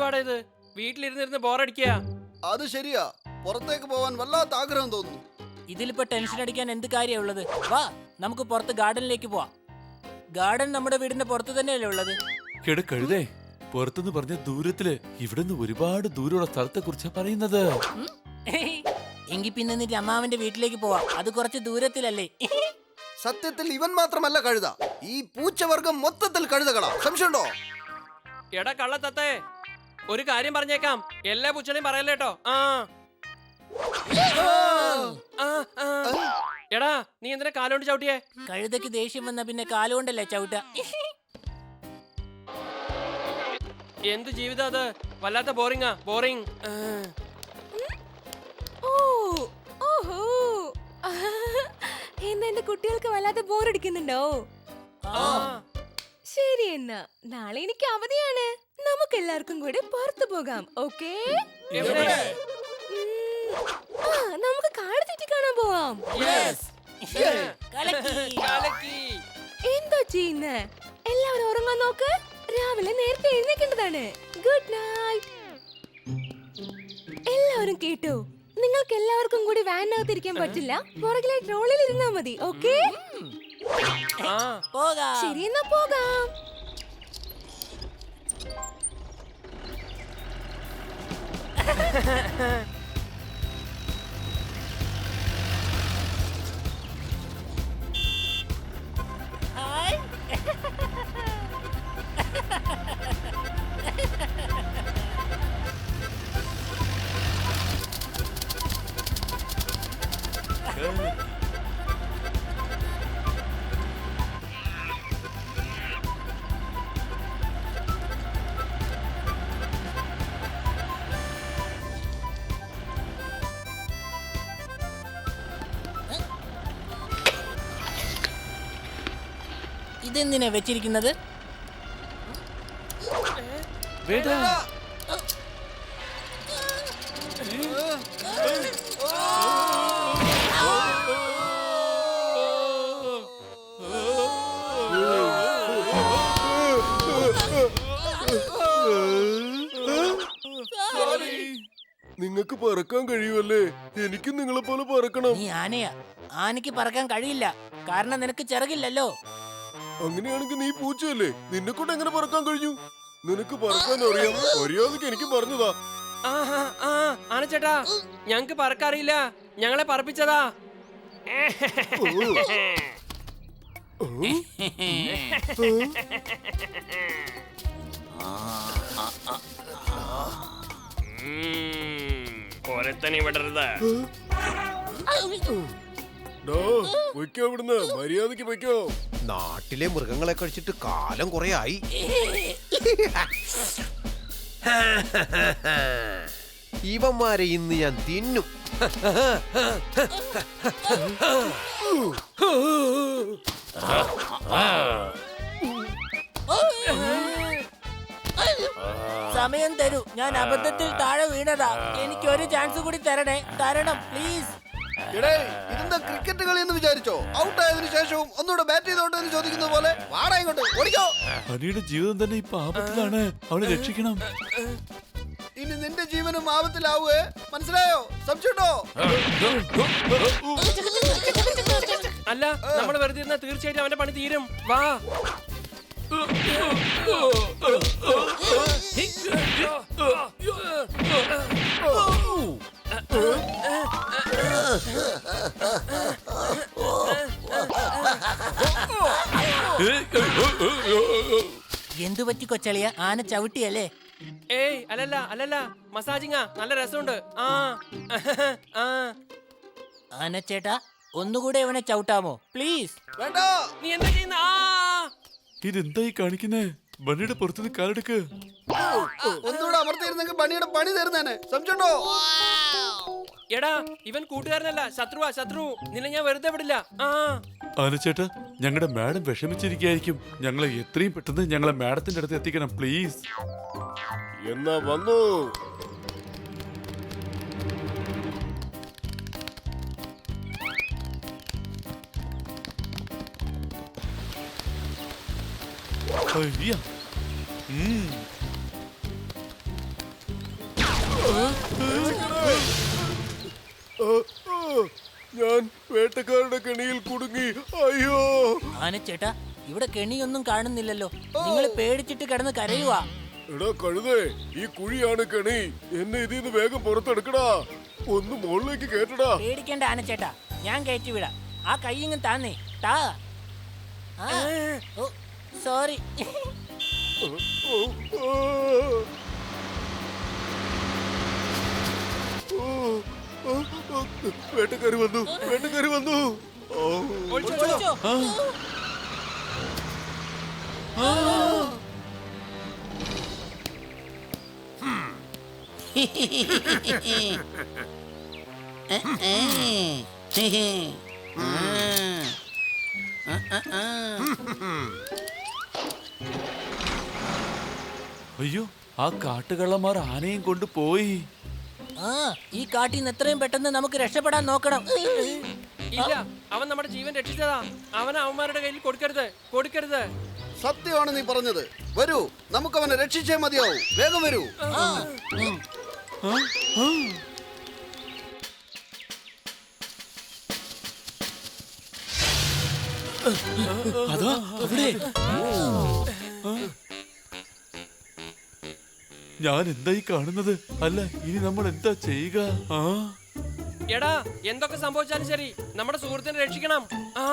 എന്തുവാടാ ഇത്? വീട്ടിലിരുന്നിരുന്ന് ബോറടിക്കുക. അത് ശരിയാ, പുറത്തേക്ക് പോവാൻ വല്ലാത്ത ആഗ്രഹം തോന്നുന്നു. ഇതിലിപ്പോ ടെൻഷൻ അടിക്കാൻ എന്ത് കാര്യമുള്ളത്? വാ, നമുക്ക് പുറത്ത് ഗാർഡനിലേക്ക് പോവാം. ഗാർഡൻ നമ്മുടെ വീടിന്റെ പുറത്ത് തന്നെയല്ലേ ഉള്ളത്? കഴുതേ, പുറത്തുനിന്ന് പറഞ്ഞ ദൂരത്തില് ഇവിടുന്ന് ഒരുപാട് ദൂരമുള്ള സ്ഥലത്തെ കുറിച്ചാ പറയുന്നത്. എങ്കിൽ പിന്നെ നിന്റെ അമ്മാവന്റെ വീട്ടിലേക്ക് പോവാം. അത് കുറച്ച് ദൂരത്തിലല്ലേ? സത്യത്തിൽ ഇവൻ മാത്രമല്ല കഴുത, ഈ പൂച്ചവർഗം മൊത്തത്തിൽ കഴുതകളാ. സംശയമുണ്ടോ? എടാ കള്ളത്തത്തെ, ഒരു കാര്യം പറഞ്ഞേക്കാം, എല്ലാ പൂച്ചനെയും പറയല്ലേട്ടോ. എടാ നീ എന്തിനാ കാലോണ്ട് ചവിട്ടിയേ? കഴുതയ്ക്ക് ദേഷ്യം വന്ന പിന്നെ കാലുകൊണ്ടല്ലേ ചവിട്ട. എന്ത് ജീവിതം അത്, വല്ലാത്ത ബോറിംഗാ, ബോറിംഗ്. എന്റെ കുട്ടികൾക്ക് വല്ലാതെ ബോറടിക്കുന്നുണ്ടോ? ശരി, എന്നാ നാളെ എനിക്ക് അവധിയാണ്. നമുക്ക് എല്ലാവർക്കും കൂടി പുറത്തു പോകാം. ഓക്കേ, നമുക്ക് കാട് ചുറ്റി കാണാൻ പോവാം. എന്താ ചെയ്യുന്നേ? എല്ലാവരും ഉറങ്ങാൻ നോക്ക്. രാവിലെ നേരത്തെ എഴുന്നേക്കേണ്ടതാണ്. Good night. എല്ലാവരും കേട്ടോ? നിങ്ങൾക്ക് എല്ലാവർക്കും കൂടി വാനിനകത്ത് ഇരിക്കാൻ പറ്റില്ല. പുറകിലെ ട്രോളിൽ ഇരുന്നാ മതി. ഓക്കേ, ശരി, എന്നാ പോകാം. ഇതെന്തിനാ വെച്ചിരിക്കുന്നത്? നിങ്ങൾക്ക് പറക്കാൻ കഴിയുമല്ലേ? എനിക്കും നിങ്ങളെ പോലെ പറക്കണം. നീ ആനയാ. ആനയ്ക്ക് പറക്കാൻ കഴിയില്ല, കാരണം നിനക്ക് ചിറകില്ലല്ലോ. അങ്ങനെയാണെങ്കിൽ നീ പൂച്ചയല്ലേ? നിന്നെ കൊണ്ട് എങ്ങനെ പറക്കാൻ കഴിഞ്ഞു? നിനക്ക് പറക്കാൻ അറിയാം, മര്യാദക്ക് എനിക്ക് പറഞ്ഞതാ. ആനച്ചേട്ടാ, ഞങ്ങക്ക് പറക്കറിയില്ല, ഞങ്ങളെ പറപ്പിച്ചതാ. ഒരുത്തനെ വിടരുത്. പൊയ്ക്കോ ഇവിടുന്ന്, മര്യാദക്ക് പൊയ്ക്കോ. നാട്ടിലെ മൃഗങ്ങളെ കഴിച്ചിട്ട് കാലം കുറെ ആയി. ഇവന്മാരെ ഇന്ന് ഞാൻ തിന്നും. സമയം തരൂ, ഞാൻ അബദ്ധത്തിൽ താഴെ വീണതാ. എനിക്ക് ഒരു ചാൻസ് കൂടി തരണം പ്ലീസ്. ഇതെന്താ ക്രിക്കറ്റ് കളി എന്ന് വിചാരിച്ചോ? ഔട്ട് ആയതിനു ശേഷവും ഒന്നുകൂടെ ബാറ്റ് ചെയ്തോട്ടെ എന്ന് ചോദിക്കുന്ന പോലെ വാടാ ഇങ്ങോട്ട്, ഓടിക്കോ. ഹനിയുടെ ജീവിതം തന്നെ ഇപ്പൊ ആപത്തിലാണ്, അവളെ രക്ഷിക്കണം. ഇനി നിന്റെ ജീവനും ആപത്തിലാവുകയെ, മനസ്സിലായോ? സംശയമുണ്ടോ? അല്ല, നമ്മൾ വെറുതെ ഇരുന്നാ തീർച്ചയായിട്ടും അവന്റെ പണി തീരും. വാ. എന്തു പറ്റി കൊച്ചളിയ? ആന ചവിട്ടിയല്ലേ? ഏയ് അല്ലല്ല, മസാജിങ്ങാ, നല്ല രസമുണ്ട്. ആനച്ചേട്ടാ, ഒന്നുകൂടെ അവനെ ചവിട്ടാമോ പ്ലീസ്? വേണ്ട. നീ എന്താ ചെയ്യുന്ന? ഇതെന്തായി കാണിക്കുന്നേ? ബണ്ണിയുടെ പുറത്തുനിന്ന് കാലെടുക്ക്. ഒന്നുകൂടെ അമർത്തിയിരുന്നെങ്കിൽ പണിയുടെ പണി തരുന്നേനെ. സംശയമുണ്ടോ? എടാ, ഇവൻ കൂട്ടുകാരനല്ല, ശത്രുവാ, ശത്രു. നിന്നെ ഞാൻ വെറുതെ വിടില്ല. ആനച്ചേട്ടാ, ഞങ്ങളുടെ മാഡം വിഷമിച്ചിരിക്കായിരിക്കും. ഞങ്ങളെ എത്രയും പെട്ടെന്ന് ഞങ്ങളെ മാഡത്തിന്റെ അടുത്ത് എത്തിക്കണം പ്ലീസ്. എന്നാ വന്നു. വേട്ടക്കാരുടെ കെണിയിൽ കുടുങ്ങി. അയ്യോ, ആനച്ചേട്ടാ, ഇവിടെ കെണിയൊന്നും കാണുന്നില്ലല്ലോ. നിങ്ങൾ പേടിച്ചിട്ട് കിടന്ന് കരയുവാ. എടാ കഴുതേ, ഈ കുഴിയാണ് കെണി. എന്നെ ഇതിന്ന് വേഗം പുറത്തെടുക്കടാ. ഒന്ന് മുകളിലേക്ക് കേട്ടടാ. പേടിക്കേണ്ട ആനച്ചേട്ടാ, ഞാൻ കയറ്റി വിടാം. ആ കൈയിങ്ങ് താന്നേ. താ. ആ, ഓ, സോറി. വേട്ടക്കാരി വന്നു, വേട്ടക്കാരി വന്നു. ഒളിച്ചോ. അയ്യോ, ആ കാട്ടുകള്ളന്മാർ ആനയും കൊണ്ട് പോയി. ആ, ഈ കാട്ടിൽ നിന്ന് എത്രയും പെട്ടെന്ന് നമുക്ക് രക്ഷപ്പെടാൻ നോക്കണം. ഇല്ല, അവൻ നമ്മുടെ ജീവൻ രക്ഷിച്ചതാ. അവൻ അവന്മാരുടെ കയ്യിൽ കൊടുക്കരുത്, കൊടുക്കരുത്. സത്യമാണ് നീ പറഞ്ഞത്. വരൂ, നമുക്കവനെ രക്ഷിച്ചേ മതിയാവൂ. വേഗം വരൂ. അതാ അവിടെ. ഞാൻ എന്തായി കാണുന്നത്? അല്ല, ഇനി നമ്മൾ എന്താ ചെയ്യുക? ആ, എടാ, എന്തൊക്കെ സംഭവിച്ചാലും ശരി, നമ്മുടെ സുഹൃത്തിനെ രക്ഷിക്കണം. ആ,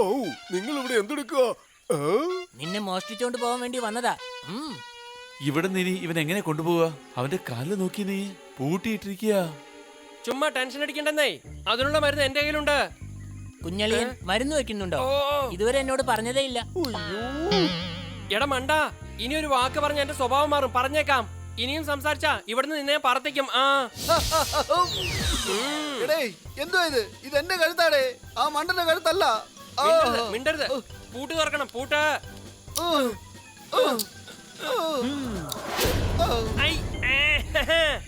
ഓ, നിങ്ങൾ ഇവിടെ എന്തെടുക്കുക? നിന്നെ മോഷ്ടിച്ചോണ്ട് പോകാൻ വേണ്ടി വന്നതാ. ഇവിടെ നിന്ന് ഇവൻ എങ്ങനെ കൊണ്ടുപോവാ? അവന്റെ കാലിൽ നോക്കി നീ പൂട്ടിയിട്ടിരിക്കുക. ചുമ്മാ ടെൻഷൻ അടിക്കണ്ടെന്നേ, അതിനുള്ള മരുന്ന് എന്റെ കയ്യിലുണ്ട്. കുഞ്ഞളിയൻ മരുന്ന് വെക്കുന്നുണ്ടോ? ഓ, ഇതുവരെ എന്നോട് പറഞ്ഞതേ ഇല്ല. എടാ മണ്ട, ഇനി ഒരു വാക്ക് പറഞ്ഞ എന്റെ സ്വഭാവം മാറും. പറഞ്ഞേക്കാം, ഇനിയും സംസാരിച്ചാ ഇവിടുന്ന് നിന്നെ പറത്തേക്കും. ആ, എടേ, എന്തുവാ ഇത്? ഇത് എന്റെ കഴുത്താടേ, ആ മണ്ടന്റെ കഴുത്തല്ല. ആ, മിണ്ടരുത്, മിണ്ടരുത്. പൂട്ട് തുറക്കണം, പൂട്ട്. ആ, ആ, ആ. ഐ,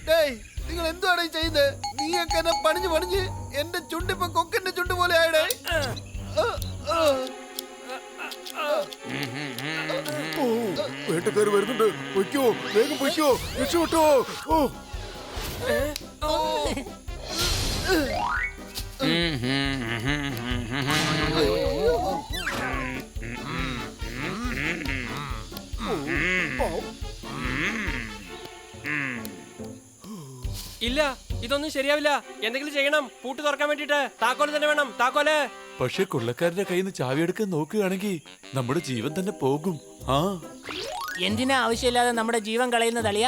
ഡേയ്, നിങ്ങൾ എന്തുവാണ് ഈ ചെയ്യുന്നത്? നീയൊക്കെ എന്നെ പണിഞ്ഞ് പണിഞ്ഞ് എന്റെ ചുണ്ടിപ്പോ കൊക്കന്റെ ചുണ്ട് പോലെ ആയിടേ. ഓ, വേട്ടക്കാര് വരുന്നുണ്ട്. പൊയ്ക്കോ, വേഗം പൊയ്ക്കോ, രക്ഷപ്പെട്ടോ. ഓ, ഇല്ല, ഇതൊന്നും ശരിയാവില്ല. എന്തെങ്കിലും ചെയ്യണം. പൂട്ട് തുറക്കാൻ വേണ്ടിട്ട് താക്കോല് തന്നെ വേണം, താക്കോല്. പക്ഷെ കൊള്ളക്കാരുടെ കയ്യിൽ നിന്ന് ചാവിയെടുക്കാൻ നോക്കുകയാണെങ്കിൽ നമ്മുടെ ജീവൻ തന്നെ പോകും. ആ, എന്തിനാ ആവശ്യമില്ലാതെ നമ്മുടെ ജീവൻ കളയുന്നത് അളിയ?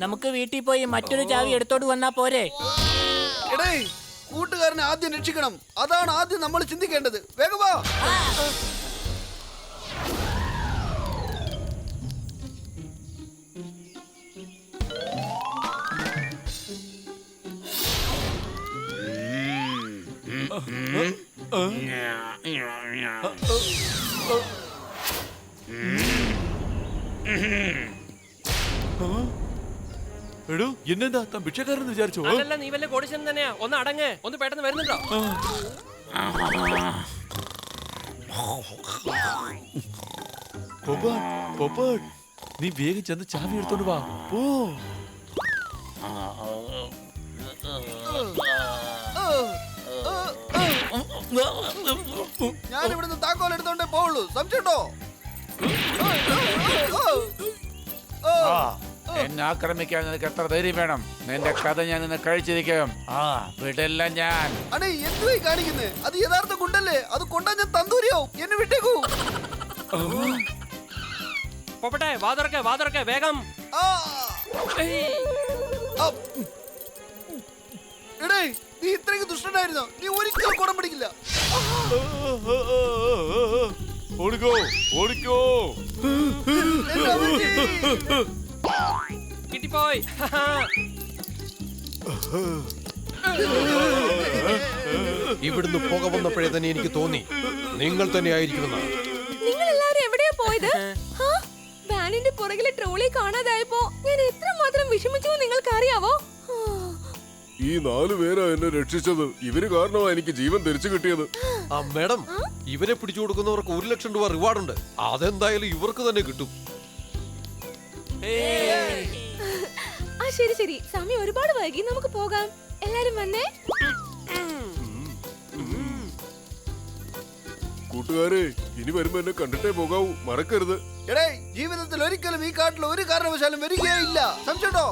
നമുക്ക് വീട്ടിൽ പോയി മറ്റൊരു ചാവി എടുത്തോണ്ട് വന്നാ പോരെ? എടേ, കൂട്ടുകാരനെ ആദ്യം രക്ഷിക്കണം. അതാണ് ആദ്യം നമ്മൾ ചിന്തിക്കേണ്ടത്. വേഗം വാ. എടോ, എന്നെന്താ താൻ ഭിക്ഷക്കാരെന്ന് വിചാരിച്ചോ? അതല്ല, നീ വല്ല കോടിച്ചൻ തന്നെയാ. ഒന്ന് അടങ്ങ്, ഒന്ന് പെട്ടെന്ന് വരുന്നുണ്ടോ? പൊപ്പാട്ട്, പൊപ്പാട്ട്, നീ വേഗം ചെന്ന് ചാവി എടുത്തോണ്ട് വാ. പോ. ഞാൻ ഇവിടുന്ന് താക്കോൽ എടുത്തോണ്ടേ പോവുള്ളൂ. സംശയമുണ്ടോ? എന്നെ ആക്രമിക്കാൻ നിനക്ക് എത്ര ധൈര്യം വേണം? നിന്റെ കഥ ഞാൻ നിന്നെ കഴിച്ചിരിക്കും. ആ, വിടില്ല ഞാൻ. അടേ, എന്തുവായി കാണിക്കുന്നേ? അത് യഥാർത്ഥ കുണ്ടല്ലേ? അത് കൊണ്ടാ ഞാൻ തന്തൂരിയാവും. എന്നെ വിട്ടേക്കൂ. പോപ്പട്ടെ, വാ തുറക്കെ, വാ തുറക്കെ, വേഗം. ആ, ഏയ്. ആ. എടേ, നീ ഇത്രയ്ക്ക് ദുഷ്ടനായിരുന്നോ? നീ ഒരിക്കലും കുടം പിടിക്കില്ല. ഓടിക്കോ, ഓടിക്കോ. എന്റെ അമ്മച്ചി. കിട്ടിപ്പോയി. ഇവിടുന്ന് പുക വന്നപ്പോഴേ തന്നെ എനിക്ക് തോന്നി നിങ്ങൾ തന്നെ ആയിരിക്കുമെന്ന്. നിങ്ങൾ എല്ലാവരും എവിടെയാ പോയത്? ആ, വാനിന്റെ പുറകിലെ ട്രോളി കാണാതായപ്പോ ഞാൻ എത്രമാത്രം വിഷമിച്ചു നിങ്ങൾക്ക് അറിയാവോ? ഈ 4 പേരാ എന്നെ രക്ഷിച്ചത്. ഇവര് കാരണമാ എനിക്ക് ജീവൻ തിരിച്ചു കിട്ടിയത്. ആ മാഡം, ഇവരെ പിടിച്ചു കൊടുക്കുന്നവർക്ക് 1 ലക്ഷം രൂപ റിവാർഡുണ്ട്. അതെന്തായാലും ഇവർക്ക് തന്നെ കിട്ടും. ആ ശരി ശരി, സമയം ഒരുപാട് വൈകി, നമുക്ക് പോകാം. എല്ലാരും വന്നേ. കൂട്ടുകാരെ, ഇനി വരുമ്പോ എന്നെ കണ്ടിട്ടേ പോകാവൂ, മറക്കരുത്. എടേ, ജീവിതത്തിൽ ഒരിക്കലും ഈ കാട്ടിൽ ഒരു കാരണവശാലും വരികയേ ഇല്ല. സംശയട്ടോ?